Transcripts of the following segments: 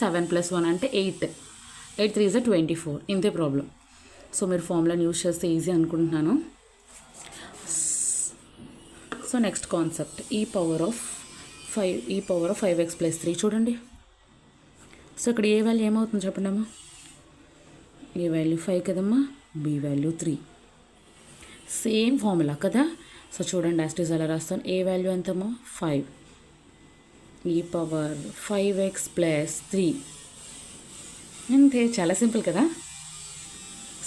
7 + 1 అంటే 8. 8 3 is 24. ఇంతే problem. So మీరు ఫార్ములాని యూజ్ చేస్తే ఈజీ అనుకుంటున్నాను. So next concept e power of 5x + 3 చూడండి. సో ఇక్కడ ఏ వాల్యూ ఏమవుతుంది చెప్పండి అమ్మా. ఏ వాల్యూ 5 కదమ్మా, బి వాల్యూ 3. సేమ్ ఫార్ములా కదా. సో చూడండి యాస్టీస్ అలా రాస్తాను. ఏ వాల్యూ ఎంతమ్మా 5, e పవర్ 5x + 3. అంతే, చాలా సింపుల్ కదా.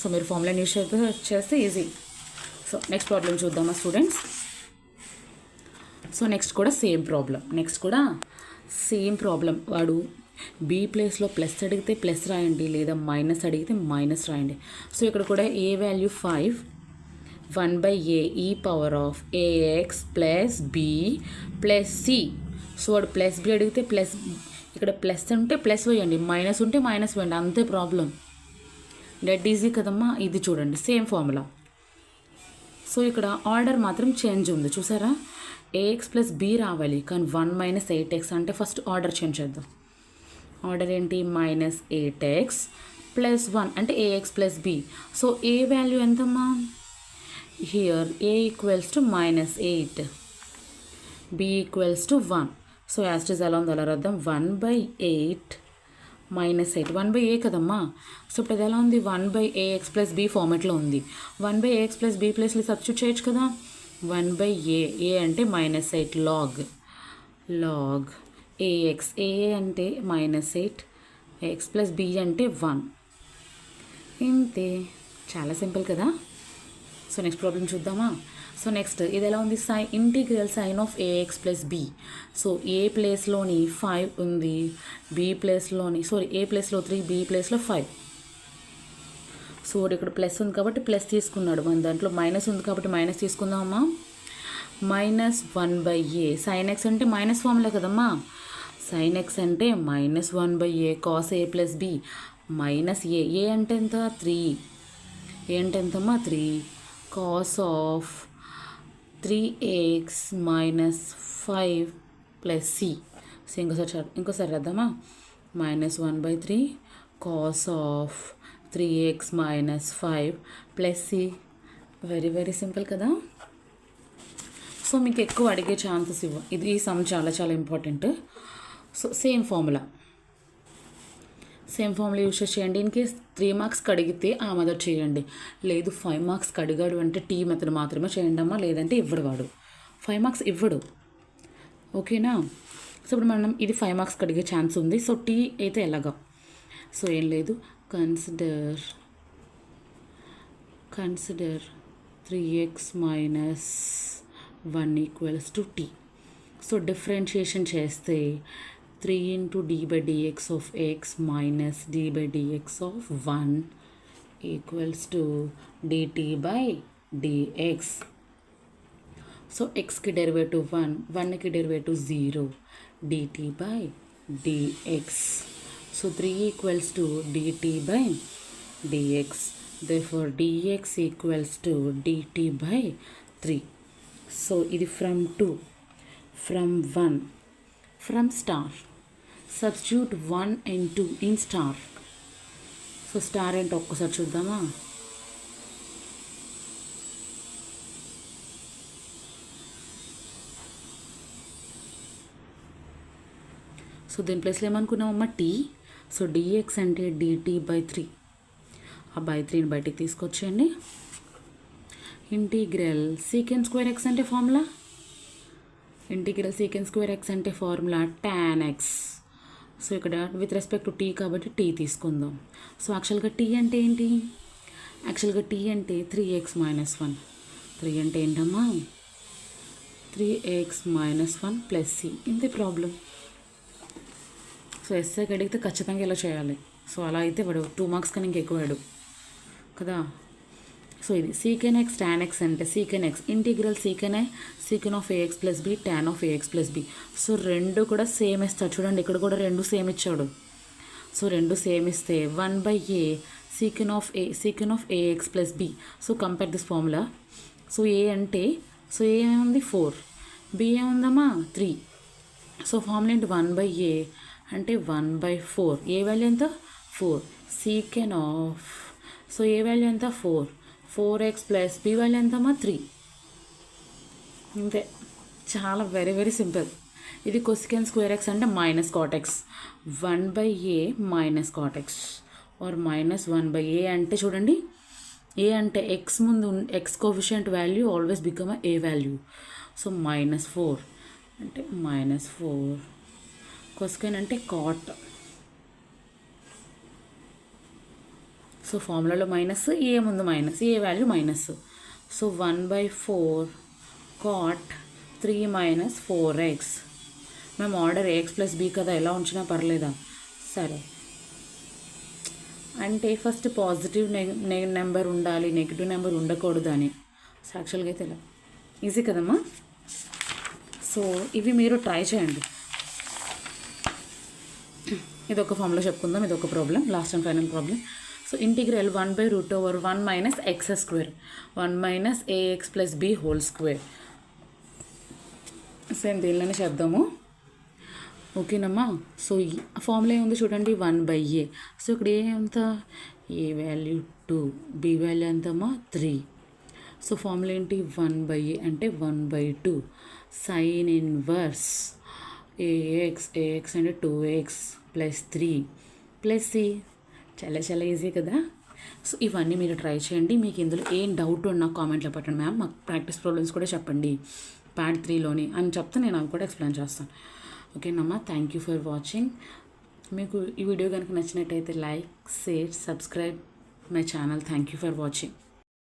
సో మీరు ఫార్ములాని యూజ్ చేస్తే ఈజీ. సో నెక్స్ట్ ప్రాబ్లం చూద్దామా స్టూడెంట్స్. సో నెక్స్ట్ కూడా సేమ్ ప్రాబ్లం. వాడు బి ప్లేస్లో ప్లస్ అడిగితే ప్లస్ రాయండి, లేదా మైనస్ అడిగితే మైనస్ రాయండి. సో ఇక్కడ కూడా a value 5, 1/a e power of ax + b + c. So వాడు ప్లస్ బి అడిగితే ప్లస్, ఇక్కడ ప్లస్ ఉంటే ప్లస్ వేయండి, మైనస్ ఉంటే మైనస్ వేయండి, అంతే ప్రాబ్లం. డెడ్ ఈజీ కదమ్మా. ఇది చూడండి సేమ్ ఫార్ములా. సో ఇక్కడ ఆర్డర్ మాత్రం చేంజ్ ఉంది చూసారా. ax + b రావాలి, కానీ 1 - 8x అంటే ఫస్ట్ ఆర్డర్ చేంజ్ చేద్దాం. ఆర్డర్ ఏంటి, -8x + 1 అంటే ax + b. సో ఏ వాల్యూ ఎంతమ్మా, here a = -8, b = 1. So as it is ఎలా ఉందో అలా రాద్దాం. 1/8 - 8 1/a కదమ్మా. సో ఇప్పుడు అది ఎలా ఉంది, 1/ax + b ఫార్మెట్లో ఉంది. 1/ax + b ప్లేస్లో సబ్స్టిట్యూట్ చేయొచ్చు కదా. 1/a, a అంటే -8 log ax, a అంటే -8, x + b అంటే 1. ఇంతే, చాలా సింపుల్ కదా. సో నెక్స్ట్ ప్రాబ్లం చూద్దామా. సో నెక్స్ట్ ఇది ఎలా ఉంది, integral sine of ax + b. So a ప్లేస్లోని 5 ఉంది, b ప్లేస్లోని ఏ ప్లేస్లో 3, b ప్లేస్లో 5. సో ఇక్కడ ప్లస్ ఉంది కాబట్టి ప్లస్ తీసుకున్నాడు, మన దాంట్లో మైనస్ ఉంది కాబట్టి మైనస్ తీసుకుందామమ్మా. -1/a sin x అంటే మైనస్ ఫార్ములా కదమ్మా. sin x అంటే -1/a cos a + b -a. ఏ అంటే ఎంత 3, ఏ అంటే ఎంతమ్మా 3 cos of 3x - 5 + c. So ఇంకోసారి రాద్దామా. -1/3 cos of 3x - 5 + c. Very very simple కదా. సో మీకు ఎక్కువ అడిగే ఛాన్సెస్ ఈ సమ్ చాలా చాలా important. So same formula use చేయండి. ఇన్ కేస్ 3 మార్క్స్కి అడిగితే ఆ మెథడ్ చేయండి, లేదు 5 మార్క్స్కి అడిగాడు అంటే టీ మెథడ్ మాత్రమే చేయండి అమ్మా, లేదంటే ఇవ్వడు వాడు, 5 మార్క్స్ ఇవ్వడు. ఓకేనా. సో ఇప్పుడు మనం ఇది 5 మార్క్స్కి అడిగే ఛాన్స్ ఉంది. సో టీ అయితే ఎలాగా, సో ఏం లేదు, consider 3x - 1 = t. So differentiation చేస్తే 3 × d/dx of x minus d/dx of 1 = dt/dx. So xకి డెరివేటివ్ 1, 1కి derivative 0, dt/dx. So 3 = dt/dx. therefore dx = dt/3. So ఇది from 2, from 1, from star. Substitute 1 and 2 in star. So star ఏంటో ఒక్కసారి చూద్దామా. So దీని ప్లేస్లో ఏమనుకున్నామమ్మా tea. So dx అంటే dt/3. ఆ /3ని బయటికి తీసుకొచ్చేయండి. ఇంటిగ్రల్ sec² x అంటే ఫార్ములా, ఇంటిగ్రల్ sec² x అంటే ఫార్ములా tan x. సో ఇక్కడ విత్ రెస్పెక్ట్ టు టీ కాబట్టి టీ తీసుకుందాం. సో యాక్చువల్గా టీ అంటే ఏంటి, యాక్చువల్గా టీ అంటే 3x - 1. 3 అంటే ఏంటమ్మా 3x - 1 + c. ఇంతే ప్రాబ్లం. సో ఎస్ఐకి అడిగితే ఖచ్చితంగా ఇలా చేయాలి. సో అలా అయితే వాడు 2 మార్క్స్ కన్నా ఇంకెక్కువ వాడు కదా. సో ఇది sec x tan x అంటే sec x integral sec of ax + b tan of ax + b. So రెండు కూడా సేమ్ ఇస్తాడు చూడండి, ఇక్కడ కూడా రెండు సేమ్ ఇచ్చాడు. సో రెండు సేమ్ ఇస్తే 1/a sec of ax + b. So compare this formula. So a అంటే సో ఏ ఏముంది 4, b ఏముందమ్మా 3. సో ఫార్ములా ఏంటి 1/a అంటే 1/4. ఏ వాల్యూ ఎంత 4. సీకెన్ ఆఫ్, సో ఏ వాల్యూ ఎంత 4. 4x ప్లస్ బి వాల్యూ ఎంతమ్మా 3. అంతే, చాలా వెరీ వెరీ సింపుల్. ఇది కొసికెన్ స్క్వేర్ ఎక్స్ అంటే minus cot x. 1/a minus cot x or minus 1/a అంటే చూడండి, ఏ అంటే ఎక్స్ ముందు x coefficient value always become a value. So -4 అంటే -4. కొసికెన్ అంటే కాట్. సో ఫార్ములాలో మైనస్, ఏ ముందు minus, a value minus. So 1/4 cot 3 - 4x. మేము order a x plus B కదా, ఎలా ఉంచినా పర్లేదా? సరే, అంటే ఫస్ట్ పాజిటివ్ నెంబర్ ఉండాలి, నెగిటివ్ నెంబర్ ఉండకూడదు అని. సో యాక్చువల్గా అయితే ఇలా ఈజీ కదమ్మా. సో ఇవి మీరు ట్రై చేయండి. ఇది ఒక ఫామ్లో చెప్పుకుందాం, ఇది ఒక problem, last and final problem. So integral 1/√1 - x², 1 - ax plus b whole square. Same దీనిలోనే చేద్దాము, ఓకేనమ్మా. సో ఈ ఫార్ములా ఏముంది చూడండి, 1/a. సో ఇక్కడ ఏ ఎంత, ఏ వాల్యూ 2, బి వాల్యూ ఎంతమ్మా 3. సో ఫార్ములా ఏంటి, 1/a అంటే 1/2 సైన్ ఇన్వర్స్ ఏఎక్స్ అంటే 2x ప్లస్ 3 ప్లస్ సి. చాలా చాలా ఈజీ కదా. సో ఇవన్నీ మీరు ట్రై చేయండి. మీకు ఇందులో ఏం డౌట్ ఉన్నా కామెంట్లో పెట్టండి మ్యామ్, మాకు ప్రాక్టీస్ ప్రాబ్లమ్స్ కూడా చెప్పండి పార్ట్ 3లోని అని చెప్తే నేను అవి కూడా ఎక్స్ప్లెయిన్ చేస్తాను. ఓకేనమ్మా, థ్యాంక్ యూ ఫర్ వాచింగ్. మీకు ఈ వీడియో కనుక నచ్చినట్టయితే like, share, subscribe my channel. Thank you for watching.